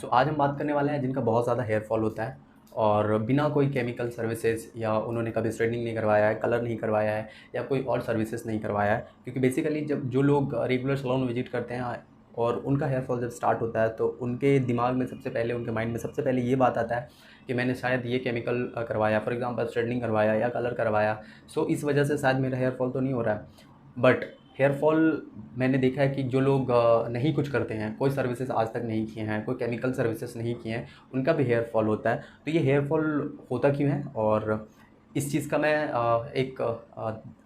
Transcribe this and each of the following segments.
सो आज हम बात करने वाले हैं जिनका बहुत ज़्यादा हेयर फॉल होता है और बिना कोई केमिकल सर्विसेज या उन्होंने कभी स्ट्रेटनिंग नहीं करवाया है, कलर नहीं करवाया है या कोई और सर्विसेज नहीं करवाया है। क्योंकि बेसिकली जब जो लोग रेगुलर सैलून विजिट करते हैं और उनका हेयर फॉल जब स्टार्ट होता है तो उनके दिमाग में सबसे पहले, उनके माइंड में सबसे पहले ये बात आता है कि मैंने शायद ये केमिकल करवाया, फॉर एग्जांपल स्ट्रेटनिंग करवाया या कलर करवाया, सो इस वजह से शायद मेरा हेयर फॉल तो नहीं हो रहा है। बट हेयर फॉल मैंने देखा है कि जो लोग नहीं कुछ करते हैं, कोई सर्विसेज आज तक नहीं किए हैं, कोई केमिकल सर्विसेज नहीं किए हैं, उनका भी हेयर फॉल होता है। तो ये हेयर फॉल होता क्यों है, और इस चीज़ का मैं एक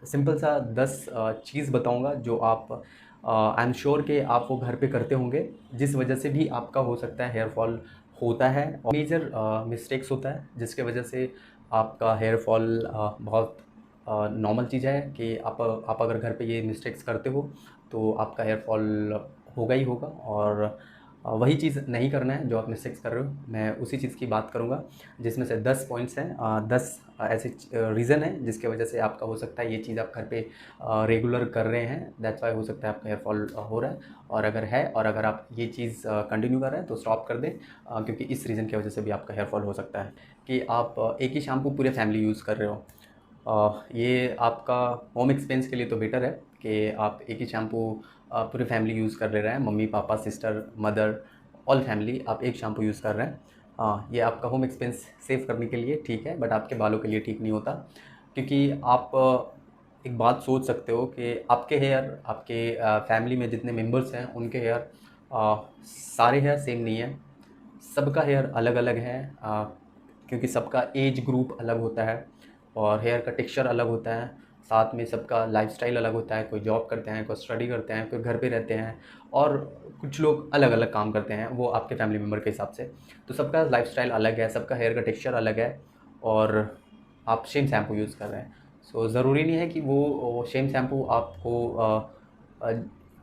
सिंपल सा 10 चीज़ बताऊंगा जो आप आई एम श्योर कि आप वो घर पे करते होंगे, जिस वजह से भी आपका हो सकता है हेयर फॉल होता है। और मेजर मिस्टेक्स होता है जिसके वजह से आपका हेयर फॉल बहुत नॉर्मल चीज़ है कि आप अगर घर पे ये मिस्टेक्स करते हो तो आपका हेयर फॉल होगा ही होगा। और वही चीज़ नहीं करना है जो आप मिस्टेक्स कर रहे हो। मैं उसी चीज़ की बात करूँगा जिसमें से 10 पॉइंट्स हैं, 10 ऐसे रीज़न हैं जिसके वजह से आपका हो सकता है ये चीज़ आप घर पे रेगुलर कर रहे हैं, दैट्स वाई हो सकता है आपका हेयर फॉल हो रहा है। और अगर है और अगर आप ये चीज़ कंटिन्यू कर रहे हैं तो स्टॉप कर दें, क्योंकि इस रीज़न की वजह से भी आपका हेयर फॉल हो सकता है। कि आप एक ही शैम्पू पूरे फैमिली यूज़ कर रहे हो, ये आपका होम एक्सपेंस के लिए तो बेटर है कि आप एक ही शैम्पू पूरी फैमिली यूज़ कर ले रहे हैं, mummy papa sister mother all family आप एक शैम्पू यूज़ कर रहे हैं। ये आपका होम एक्सपेंस सेव करने के लिए ठीक है, बट आपके बालों के लिए ठीक नहीं होता। क्योंकि आप एक बात सोच सकते हो कि आपके हेयर, आपके फैमिली में जितने मेंबर्स हैं उनके हेयर, सारे हेयर सेम नहीं है, सबका हेयर अलग अलग है। क्योंकि सबका एज ग्रुप अलग होता है और हेयर का टेक्सचर अलग होता है, साथ में सबका लाइफस्टाइल अलग होता है। कोई जॉब करते हैं, कोई स्टडी करते हैं, कोई घर पे रहते हैं, और कुछ लोग अलग अलग काम करते हैं, वो आपके फैमिली मेम्बर के हिसाब से। तो सबका लाइफस्टाइल अलग है, सबका हेयर का टेक्सचर अलग है, और आप सेम शैम्पू यूज़ कर रहे हैं। सो ज़रूरी नहीं है कि वो सेम शैम्पू आपको अ,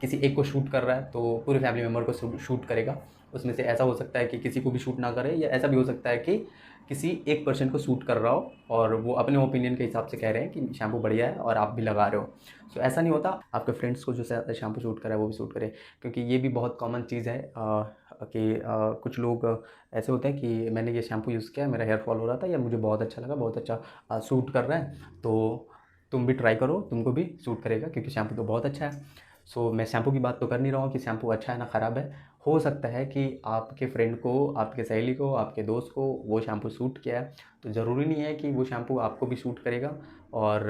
किसी एक को शूट कर रहा है तो पूरे फैमिली मेम्बर को शूट करेगा। उसमें से ऐसा हो सकता है कि किसी को भी शूट ना करे, या ऐसा भी हो सकता है कि किसी एक पर्सन को सूट कर रहा हो और वो अपने ओपिनियन के हिसाब से कह रहे हैं कि शैम्पू बढ़िया है और आप भी लगा रहे हो। सो ऐसा नहीं होता, आपके फ्रेंड्स को जो शैम्पू सूट करे वो भी सूट करे। क्योंकि ये भी बहुत कॉमन चीज़ है कि कुछ लोग ऐसे होते हैं कि मैंने ये शैम्पू यूज़ किया, मेरा हेयर फॉल हो रहा था या मुझे बहुत अच्छा लगा, बहुत अच्छा सूट कर रहा है, तो तुम भी ट्राई करो, तुमको भी सूट करेगा क्योंकि शैम्पू तो बहुत अच्छा है। सो मैं शैम्पू की बात तो कर नहीं रहा हूँ कि शैम्पू अच्छा है ना ख़राब है। हो सकता है कि आपके फ्रेंड को, आपके सहेली को, आपके दोस्त को वो शैम्पू सूट किया है, तो ज़रूरी नहीं है कि वो शैम्पू आपको भी सूट करेगा। और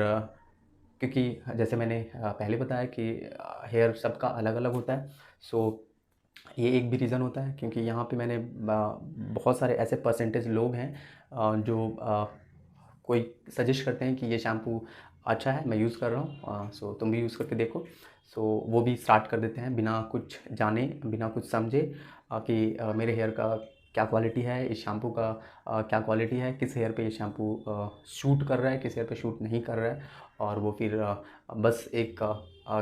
क्योंकि जैसे मैंने पहले बताया कि हेयर सबका अलग अलग होता है। सो ये एक भी रीज़न होता है, क्योंकि यहाँ पे मैंने बहुत सारे ऐसे परसेंटेज लोग हैं जो कोई सजेस्ट करते हैं कि ये शैम्पू अच्छा है, मैं यूज़ कर रहा हूँ, सो तुम भी यूज़ करके देखो। सो वो भी स्टार्ट कर देते हैं बिना कुछ जाने, बिना कुछ समझे कि मेरे हेयर का क्या क्वालिटी है, इस शैम्पू का क्या क्वालिटी है, किस हेयर पे ये शैम्पू शूट कर रहा है, किस हेयर पे शूट नहीं कर रहा है। और वो फिर बस एक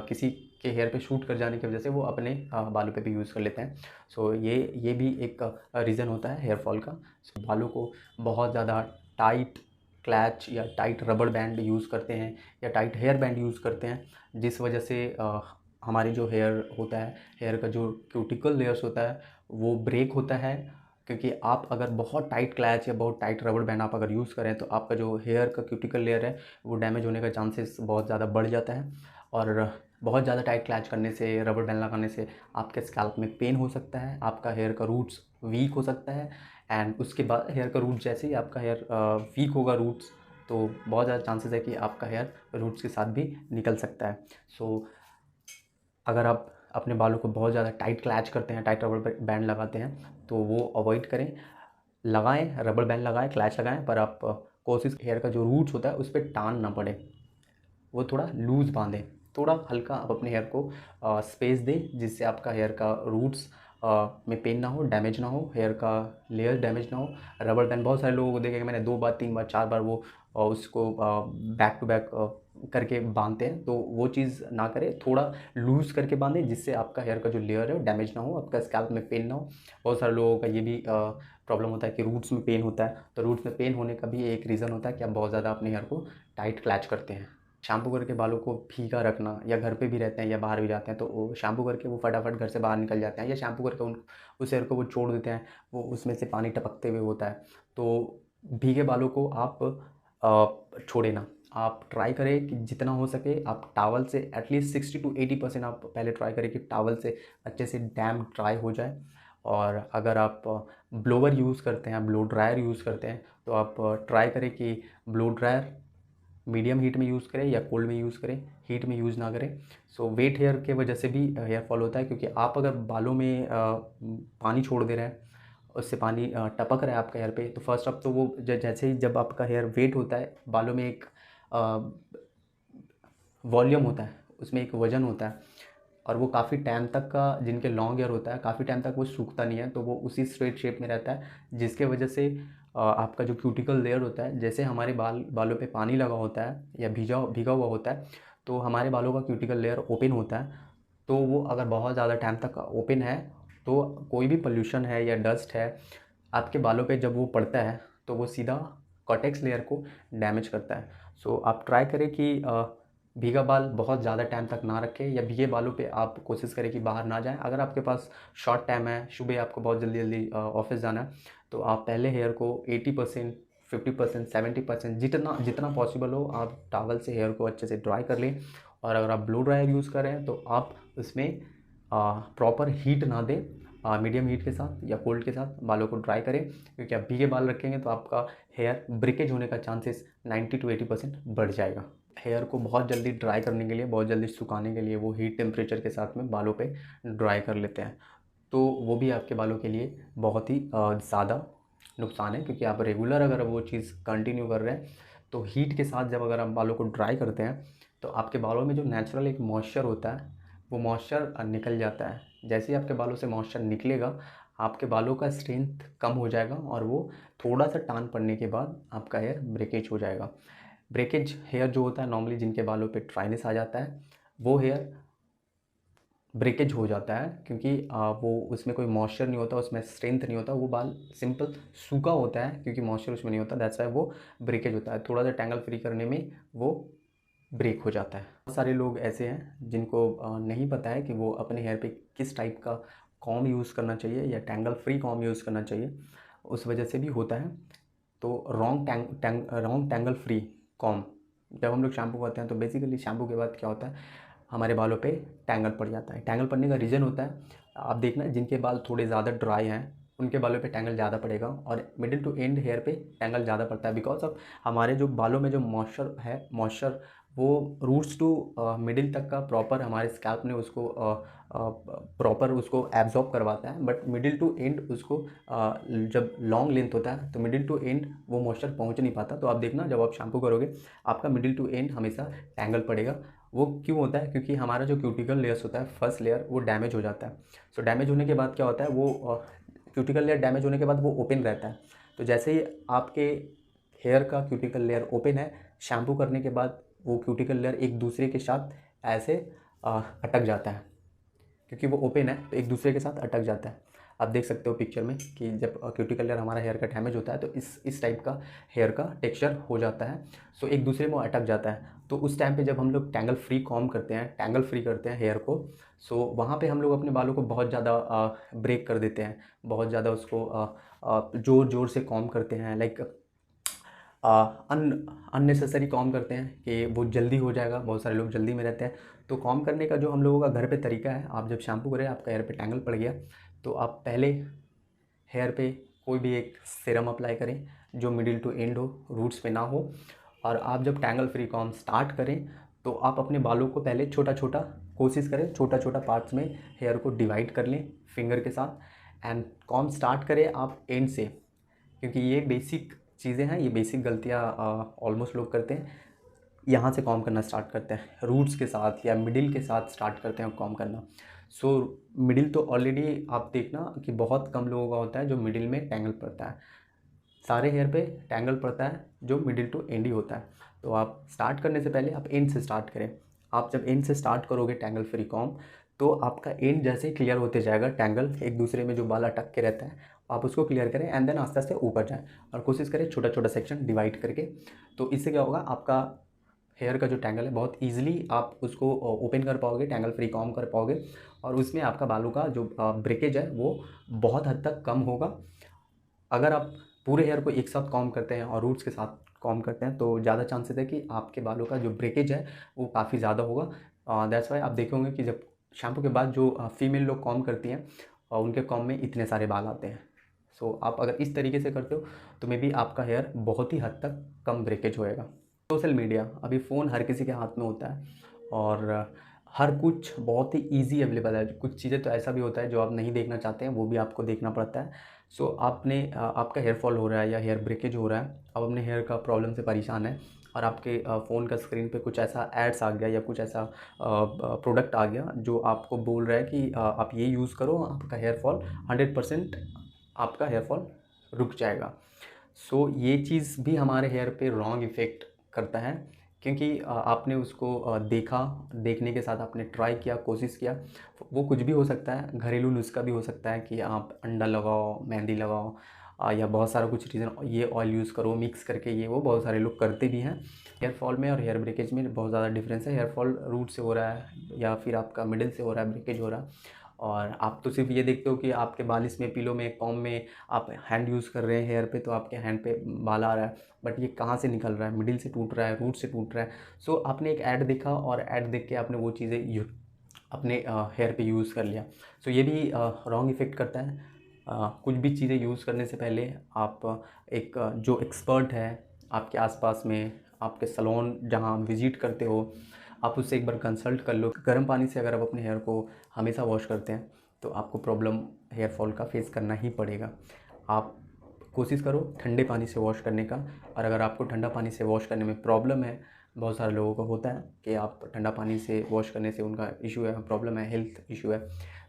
किसी के हेयर पे शूट कर जाने की वजह से वो अपने बालों पे भी यूज़ कर लेते हैं। सो ये भी एक रीज़न होता है हेयर फॉल का। सो बालों को बहुत ज़्यादा टाइट क्लैच या टाइट रबड़ बैंड यूज़ करते हैं या टाइट हेयर बैंड यूज़ करते हैं, जिस वजह से हमारी जो हेयर होता है, हेयर का जो क्यूटिकल लेयर्स होता है वो ब्रेक होता है। क्योंकि आप अगर बहुत टाइट क्लैच या बहुत टाइट रबड़ बैंड आप अगर यूज़ करें तो आपका जो हेयर का क्यूटिकल लेयर है वो डैमेज होने का चांसेस बहुत ज़्यादा बढ़ जाता है। और बहुत ज़्यादा टाइट क्लैच करने से, रबड़ बैंड लगाने से आपके स्कैल्प में पेन हो सकता है, आपका हेयर का रूट्स वीक हो सकता है। एंड उसके बाद हेयर का रूट, जैसे ही आपका हेयर वीक होगा रूट्स, तो बहुत ज़्यादा चांसेस है कि आपका हेयर रूट्स के साथ भी निकल सकता है। सो अगर आप अपने बालों को बहुत ज़्यादा टाइट क्लैच करते हैं, टाइट रबड़ बैंड लगाते हैं, तो वो अवॉइड करें। लगाएं, रबड़ बैंड लगाएं, क्लैच लगाएं, पर आप कोशिश, हेयर का जो रूट्स होता है उस पर टान ना पड़े, वो थोड़ा लूज़ बांधें। थोड़ा हल्का आप अपने हेयर को स्पेस दें, जिससे आपका हेयर का रूट्स में पेन ना हो, डैमेज ना हो, हेयर का लेयर डैमेज ना हो। रबड़ बैंड बहुत सारे लोगों को देखे कि मैंने 2 बार 3 बार 4 बार वो उसको बैक टू बैक करके बांधते हैं, तो वो चीज़ ना करें। थोड़ा लूज़ करके बांधें जिससे आपका हेयर का जो लेयर है वो डैमेज ना हो, आपका स्कैल्प में पेन ना हो। बहुत सारे लोगों का ये भी प्रॉब्लम होता है कि रूट्स में पेन होता है, तो रूट्स में पेन होने का भी एक रीज़न होता है कि आप बहुत ज़्यादा अपने हेयर को टाइट क्लैच करते हैं। शैम्पू करके बालों को भीगा रखना, या घर पे भी रहते हैं या बाहर भी जाते हैं तो वो शैम्पू करके वो फटाफट घर से बाहर निकल जाते हैं, या शैम्पू करके उस हेयर को वो छोड़ देते हैं, वो उसमें से पानी टपकते हुए होता है। तो भीगे बालों को आप छोड़े ना, आप ट्राई करें कि जितना हो सके आप टावल से एटलीस्ट 60 to 80% आप पहले ट्राई करें कि टावल से अच्छे से डैम ड्राई हो जाए। और अगर आप ब्लोवर यूज़ करते हैं, ब्लो ड्रायर यूज़ करते हैं, तो आप ट्राई करें कि ब्लो ड्रायर मीडियम हीट में यूज़ करें या कोल्ड में यूज़ करें, हीट में यूज़ ना करें। सो वेट हेयर के वजह से भी हेयर फॉल होता है, क्योंकि आप अगर बालों में पानी छोड़ दे रहे हैं, उससे पानी टपक रहा है आपका हेयर पे, तो फर्स्ट ऑफ तो वो जैसे ही जब आपका हेयर वेट होता है, बालों में एक वॉल्यूम होता है, उसमें एक वजन होता है, और वो काफ़ी टाइम तक का, जिनके लॉन्ग हेयर होता है काफ़ी टाइम तक वो सूखता नहीं है, तो वो उसी स्ट्रेट शेप में रहता है, जिसके वजह से आपका जो क्यूटिकल लेयर होता है, जैसे हमारे बालों पे पानी लगा होता है या भीगा भीगा हुआ होता है, तो हमारे बालों का क्यूटिकल लेयर ओपन होता है। तो वो अगर बहुत ज़्यादा टाइम तक ओपन है, तो कोई भी पोल्यूशन है या डस्ट है आपके बालों पे जब वो पड़ता है, तो वो सीधा कॉर्टेक्स लेयर को डैमेज करता है। सो आप ट्राई करें कि भीगा बाल बहुत ज़्यादा टाइम तक ना रखें, या भीगे बालों पे आप कोशिश करें कि बाहर ना जाएं। अगर आपके पास शॉर्ट टाइम है, सुबह आपको बहुत जल्दी जल्दी ऑफिस जाना है, तो आप पहले हेयर को 80%, 50%, 70% जितना जितना पॉसिबल हो आप टॉवल से हेयर को अच्छे से ड्राई कर लें। और अगर आप ब्लो ड्रायर यूज़ कर रहे हैं तो आप उसमें प्रॉपर हीट ना दें, मीडियम हीट के साथ या कोल्ड के साथ बालों को ड्राई करें, क्योंकि आप भीगे बाल रखेंगे तो आपका हेयर ब्रेकेज होने का चांसेस 90 to 80% बढ़ जाएगा। हेयर को बहुत जल्दी ड्राई करने के लिए, बहुत जल्दी सुखाने के लिए वो हीट टेम्परेचर के साथ में बालों पे ड्राई कर लेते हैं, तो वो भी आपके बालों के लिए बहुत ही ज़्यादा नुकसान है, क्योंकि आप रेगुलर अगर वो चीज़ कंटिन्यू कर रहे हैं, तो हीट के साथ जब अगर आप बालों को ड्राई करते हैं, तो आपके बालों में जो नेचुरल एक मॉइस्चर होता है, वो मॉइस्चर निकल जाता है। जैसे ही आपके बालों से मॉइस्चर निकलेगा, आपके बालों का स्ट्रेंथ कम हो जाएगा, और वो थोड़ा सा टान पड़ने के बाद आपका हेयर ब्रेकेज हो जाएगा। ब्रेकेज हेयर जो होता है, नॉर्मली जिनके बालों पे ड्राइनेस आ जाता है, वो हेयर ब्रेकेज हो जाता है, क्योंकि वो उसमें कोई मॉइस्चर नहीं होता, उसमें स्ट्रेंथ नहीं होता, वो बाल सिंपल सूखा होता है, क्योंकि मॉइस्चर उसमें नहीं होता, दैट्स वाई वो ब्रेकेज होता है। थोड़ा सा टैंगल फ्री करने में वो ब्रेक हो जाता है। बहुत सारे लोग ऐसे हैं जिनको नहीं पता है कि वो अपने हेयर पे किस टाइप का कॉम यूज़ करना चाहिए या टैंगल फ्री कॉम यूज़ करना चाहिए, उस वजह से भी होता है। तो रॉन्ग टैंगल फ्री कॉम जब हम लोग शैम्पू करते हैं, तो बेसिकली शैम्पू के बाद क्या होता है, हमारे बालों पे टैंगल पड़ जाता है। टैंगल पड़ने का रीज़न होता है, आप देखना जिनके बाल थोड़े ज़्यादा ड्राई हैं उनके बालों पे टैंगल ज़्यादा पड़ेगा, और मिडिल टू एंड हेयर पे टैंगल ज़्यादा पड़ता है, बिकॉज ऑफ हमारे जो बालों में जो मॉइस्चर है, मॉइस्चर वो रूट्स टू मिडिल तक का प्रॉपर हमारे स्कैल्प ने उसको प्रॉपर उसको एब्जॉर्ब करवाता है, बट मिडिल टू एंड उसको जब लॉन्ग लेंथ होता है तो मिडिल टू एंड वो मॉइस्चर पहुंच नहीं पाता। तो आप देखना जब आप शैम्पू करोगे, आपका मिडिल टू एंड हमेशा टैंगल पड़ेगा। वो क्यों होता है, क्योंकि हमारा जो क्यूटिकल लेयर्स होता है, फर्स्ट लेयर वो डैमेज हो जाता है। सो डैमेज होने के बाद क्या होता है, वो क्यूटिकल लेयर डैमेज होने के बाद वो ओपन रहता है। तो जैसे ही आपके हेयर का क्यूटिकल लेयर ओपन है, शैम्पू करने के बाद वो क्यूटिकल लेयर एक दूसरे के साथ ऐसे अटक जाता है, क्योंकि वो ओपन है तो एक दूसरे के साथ अटक जाता है। आप देख सकते हो पिक्चर में कि जब क्यूटिकल लेयर हमारा हेयर का डैमेज होता है, तो इस टाइप का हेयर का टेक्सचर हो जाता है। सो एक दूसरे में अटक जाता है। तो उस टाइम पे जब हम लोग टैंगल फ्री कॉम करते हैं, टैंगल फ्री करते हैं हेयर को, सो वहाँ पे हम लोग अपने बालों को बहुत ज़्यादा ब्रेक कर देते हैं, बहुत ज़्यादा उसको ज़ोर ज़ोर से कॉम करते हैं, लाइक अननेसेसरी कॉम करते हैं कि वो जल्दी हो जाएगा। बहुत सारे लोग जल्दी में रहते हैं। तो कॉम करने का जो हम लोगों का घर पे तरीका है, आप जब शैम्पू करें, आपका हेयर पे टैंगल पड़ गया, तो आप पहले हेयर पे कोई भी एक सीरम अप्लाई करें जो मिडिल टू एंड हो, रूट्स पे ना हो। और आप जब टैंगल फ्री कॉम स्टार्ट करें, तो आप अपने बालों को पहले छोटा छोटा कोशिश करें, छोटा छोटा पार्ट्स में हेयर को डिवाइड कर लें फिंगर के साथ, एंड कॉम स्टार्ट करें आप एंड से, क्योंकि ये बेसिक चीज़ें हैं, ये बेसिक गलतियाँ ऑलमोस्ट लोग करते हैं। यहाँ से कॉम करना स्टार्ट करते हैं, रूट्स के साथ या मिडिल के साथ स्टार्ट करते हैं कॉम करना। सो मिडिल तो ऑलरेडी आप देखना कि बहुत कम लोगों का होता है जो मिडिल में टैंगल पड़ता है। सारे हेयर पे टैंगल पड़ता है जो मिडिल टू एंड ही होता है। तो आप स्टार्ट करने से पहले आप एंड से स्टार्ट करें। आप जब एंड से स्टार्ट करोगे टैंगल फ्री कॉम, तो आपका एंड जैसे ही क्लियर होते जाएगा, टैंगल एक दूसरे में जो बाल अटक के रहता है, आप उसको क्लियर करें, एंड देन आस्ते आस्ते ऊपर जाएँ और कोशिश करें छोटा छोटा सेक्शन डिवाइड करके। तो इससे क्या होगा, आपका हेयर का जो टैंगल है बहुत ईजिली आप उसको ओपन कर पाओगे, टैंगल फ्री कॉम्ब कर पाओगे, और उसमें आपका बालों का जो ब्रेकेज है वो बहुत हद तक कम होगा। अगर आप पूरे हेयर को एक साथ कॉम्ब करते हैं और रूट्स के साथ कॉम्ब करते हैं तो ज़्यादा चांसेस है कि आपके बालों का जो ब्रेकेज है वो काफ़ी ज़्यादा होगा। दैट्स वाई आप देखोगे कि जब शैम्पू के बाद जो फीमेल लोग कॉम्ब करती हैं उनके कॉम्ब में इतने सारे बाल आते हैं। सो आप अगर इस तरीके से करते हो तो मे बी आपका हेयर बहुत ही हद तक कम ब्रेकेज होएगा। सोशल मीडिया, अभी फ़ोन हर किसी के हाथ में होता है और हर कुछ बहुत ही ईजी अवेलेबल है। कुछ चीज़ें तो ऐसा भी होता है जो आप नहीं देखना चाहते हैं, वो भी आपको देखना पड़ता है। सो आपका हेयर फॉल हो रहा है या हेयर ब्रेकेज हो रहा है, आप अपने हेयर का प्रॉब्लम से परेशान है और आपके फ़ोन का स्क्रीन पे कुछ ऐसा एड्स आ गया या कुछ ऐसा प्रोडक्ट आ गया जो आपको बोल रहा है कि आप ये यूज़ करो, आपका हेयर फॉल 100% आपका हेयर फॉल रुक जाएगा। सो ये चीज़ भी हमारे हेयर पे रॉन्ग इफ़ेक्ट करता है, क्योंकि आपने उसको देखा, देखने के साथ आपने ट्राई किया, कोशिश किया। वो कुछ भी हो सकता है, घरेलू नुस्खा भी हो सकता है कि आप अंडा लगाओ, मेहंदी लगाओ, या बहुत सारा कुछ रीज़न, ये ऑयल यूज़ करो मिक्स करके, ये वो बहुत सारे लोग करते भी हैं। हेयर फॉल में और हेयर ब्रेकेज में बहुत ज़्यादा डिफरेंस है। हेयर फॉल रूट से हो रहा है या फिर आपका मिडिल से हो रहा है, ब्रेकेज हो रहा है, और आप तो सिर्फ ये देखते हो कि आपके बाल इसमें पिलो में कॉम्ब में आप हैंड यूज़ कर रहे हैं हेयर पे, तो आपके हैंड पे बाल आ रहा है, बट ये कहाँ से निकल रहा है, मिडिल से टूट रहा है, रूट से टूट रहा है। सो आपने एक ऐड देखा और ऐड देख के आपने वो चीज़ें अपने हेयर पे यूज़ कर लिया। सो ये भी रॉन्ग इफ़ेक्ट करता है। कुछ भी चीज़ें यूज़ करने से पहले आप एक जो एक्सपर्ट है आपके आसपास में, आपके सैलून जहाँ विज़िट करते हो, आप उससे एक बार कंसल्ट कर लो। गर्म पानी से अगर आप अपने हेयर को हमेशा वॉश करते हैं तो आपको प्रॉब्लम हेयर फॉल का फेस करना ही पड़ेगा। आप कोशिश करो ठंडे पानी से वॉश करने का, और अगर आपको ठंडा पानी से वॉश करने में प्रॉब्लम है, बहुत सारे लोगों को होता है कि आप ठंडा पानी से वॉश करने से उनका इशू है, प्रॉब्लम है, हेल्थ इशू है,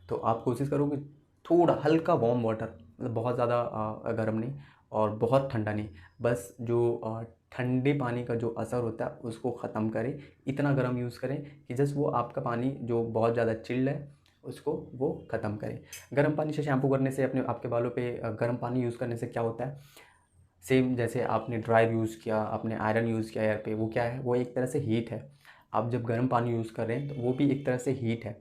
तो आप कोशिश करो कि थोड़ा हल्का वार्म वाटर, मतलब बहुत ज़्यादा गर्म नहीं और बहुत ठंडा नहीं, बस जो ठंडे पानी का जो असर होता है उसको ख़त्म करें। इतना गर्म यूज़ करें कि जस्ट वो आपका पानी जो बहुत ज़्यादा चिल्ड है उसको वो ख़त्म करें। गर्म पानी से शैम्पू करने से, अपने आपके बालों पे गर्म पानी यूज़ करने से क्या होता है, सेम जैसे आपने ड्रायर यूज़ किया, आपने आयरन यूज़ किया हेयर पे, वो क्या है, वो एक तरह से हीट है। आप जब गर्म पानी यूज़ कर रहे हैं तो वो भी एक तरह से हीट है।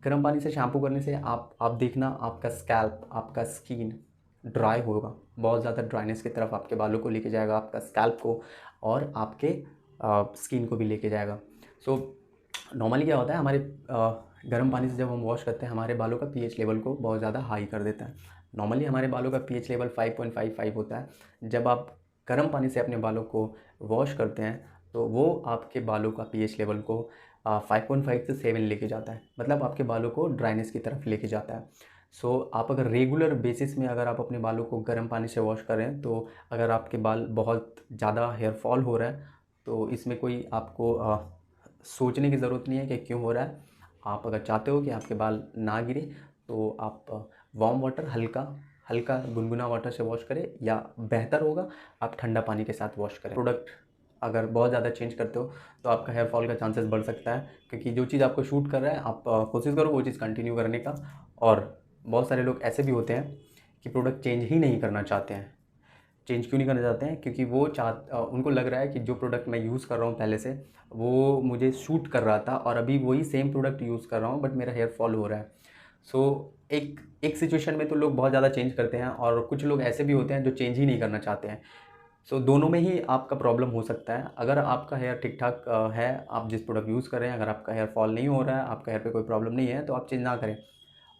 गर्म पानी से शैम्पू करने से आप देखना आपका स्कैल्प, आपका स्किन ड्राई होगा, बहुत ज़्यादा ड्राइनेस की तरफ आपके बालों को लेके जाएगा, आपका स्कैल्प को और आपके स्किन को भी लेके जाएगा। सो नॉर्मली क्या होता है, हमारे गर्म पानी से जब हम वॉश करते हैं हमारे बालों का पीएच लेवल को बहुत ज़्यादा हाई कर देता है। नॉर्मली हमारे बालों का पीएच लेवल 5.55 होता है। जब आप गर्म पानी से अपने बालों को वॉश करते हैं तो वो आपके बालों का पीएच लेवल को 5.5 से 7 लेके जाता है, मतलब आपके बालों को ड्राइनेस की तरफ लेके जाता है। सो आप अगर रेगुलर बेसिस में अगर आप अपने बालों को गर्म पानी से वॉश करें, तो अगर आपके बाल बहुत ज़्यादा हेयर फॉल हो रहा है तो इसमें कोई आपको सोचने की ज़रूरत नहीं है कि क्यों हो रहा है। आप अगर चाहते हो कि आपके बाल ना गिरे तो आप वार्म वाटर, हल्का हल्का गुनगुना वाटर से वॉश करें, या बेहतर होगा आप ठंडा पानी के साथ वॉश करें। प्रोडक्ट अगर बहुत ज़्यादा चेंज करते हो तो आपका हेयर फॉल का चांसेस बढ़ सकता है, क्योंकि जो चीज़ आपको शूट कर रहा है आप कोशिश करो वो चीज़ कंटिन्यू करने का। और बहुत सारे लोग ऐसे भी होते हैं कि प्रोडक्ट चेंज ही नहीं करना चाहते हैं। चेंज क्यों नहीं करना चाहते हैं, क्योंकि उनको लग रहा है कि जो प्रोडक्ट मैं यूज़ कर रहा हूँ पहले से वो मुझे सूट कर रहा था और अभी वही सेम प्रोडक्ट यूज़ कर रहा हूँ बट मेरा हेयर फॉल हो रहा है। सो एक एक सिचुएशन में तो लोग बहुत ज़्यादा चेंज करते हैं और कुछ लोग ऐसे भी होते हैं जो चेंज ही नहीं करना चाहते हैं। सो दोनों में ही आपका प्रॉब्लम हो सकता है। अगर आपका हेयर ठीक ठाक है, आप जिस प्रोडक्ट यूज़ कर रहे हैं, अगर आपका हेयर फॉल नहीं हो रहा है, आपका हेयर पे कोई प्रॉब्लम नहीं है, तो आप चेंज ना करें।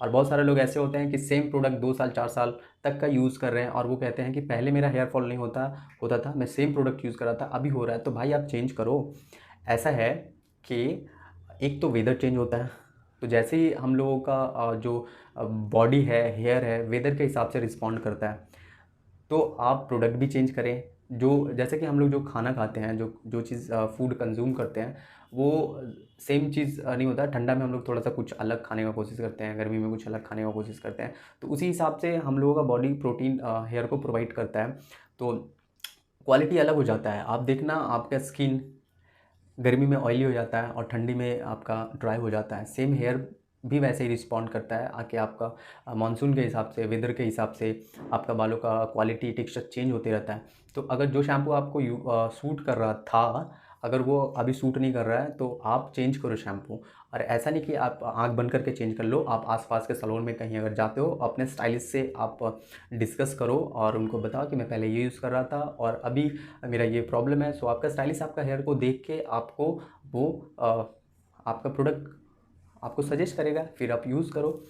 और बहुत सारे लोग ऐसे होते हैं कि सेम प्रोडक्ट 2 साल 4 साल तक का यूज़ कर रहे हैं और वो कहते हैं कि पहले मेरा हेयर फॉल नहीं होता था, मैं सेम प्रोडक्ट यूज़ कर रहा था, अभी हो रहा है। तो भाई आप चेंज करो। ऐसा है कि एक तो वेदर चेंज होता है, तो जैसे ही हम लोगों का जो बॉडी है, हेयर है, वेदर के हिसाब से रिस्पॉन्ड करता है, तो आप प्रोडक्ट भी चेंज करें। जो जैसे कि हम लोग जो खाना खाते हैं, जो जो चीज़ फूड कंज्यूम करते हैं, वो सेम चीज़ नहीं होता। ठंडा में हम लोग थोड़ा सा कुछ अलग खाने का कोशिश करते हैं, गर्मी में कुछ अलग खाने का कोशिश करते हैं, तो उसी हिसाब से हम लोगों का बॉडी प्रोटीन हेयर को प्रोवाइड करता है, तो क्वालिटी अलग हो जाता है। आप देखना आपका स्किन गर्मी में ऑयली हो जाता है और ठंडी में आपका ड्राई हो जाता है। सेम हेयर भी वैसे ही रिस्पॉन्ड करता है आके आपका मानसून के हिसाब से, वेदर के हिसाब से आपका बालों का क्वालिटी टेक्सचर चेंज होते रहता है। तो अगर जो शैम्पू आपको सूट कर रहा था अगर वो अभी सूट नहीं कर रहा है तो आप चेंज करो शैम्पू। और ऐसा नहीं कि आप आँख बंद करके चेंज कर लो, आप आसपास के सैलून में कहीं अगर जाते हो अपने स्टाइलिस्ट से आप डिस्कस करो और उनको बताओ कि मैं पहले ये यूज़ कर रहा था और अभी मेरा ये प्रॉब्लम है। सो आपका स्टाइलिस्ट आपका हेयर को देख के आपको वो आपका प्रोडक्ट आपको सजेस्ट करेगा, फिर आप यूज़ करो।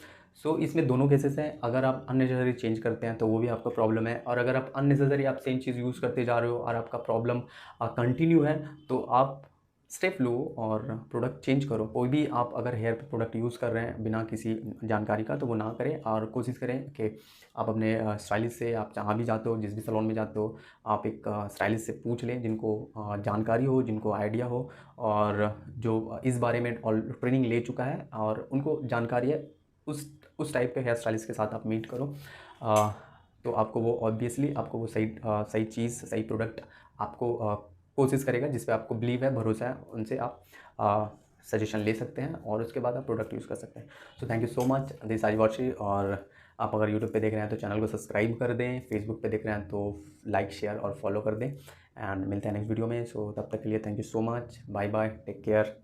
सो इसमें दोनों केसेस हैं, अगर आप अननेसेसरी चेंज करते हैं तो वो भी आपका प्रॉब्लम है, और अगर आप अननेसेसरी आप सेम चीज़ यूज़ करते जा रहे हो और आपका प्रॉब्लम कंटिन्यू है तो आप स्टेप लो और प्रोडक्ट चेंज करो। कोई भी आप अगर हेयर पे प्रोडक्ट यूज़ कर रहे हैं बिना किसी जानकारी का तो वो ना करें, और कोशिश करें कि आप अपने स्टाइलिस्ट से, आप जहाँ भी जाते हो जिस भी सैलून में जाते हो, आप एक स्टाइलिस्ट से पूछ लें जिनको जानकारी हो, जिनको आइडिया हो और जो इस बारे में ट्रेनिंग ले चुका है और उनको जानकारी है। उस टाइप के हेयर स्टाइलिस्ट के साथ आप मीट करो, तो आपको वो ऑब्वियसली आपको वो सही चीज़, सही प्रोडक्ट आपको कोशिश करेगा, जिस पे आपको बिलीव है, भरोसा है, उनसे आप सजेशन ले सकते हैं और उसके बाद आप प्रोडक्ट यूज़ कर सकते हैं। So thank you so much, this I वॉची। और आप अगर यूट्यूब पे देख रहे हैं तो चैनल को सब्सक्राइब कर दें, फेसबुक पे देख रहे हैं तो लाइक, शेयर और फॉलो कर दें, एंड मिलते हैं नेक्स्ट वीडियो में। सो तब तक के लिए thank you so much, bye bye, take care.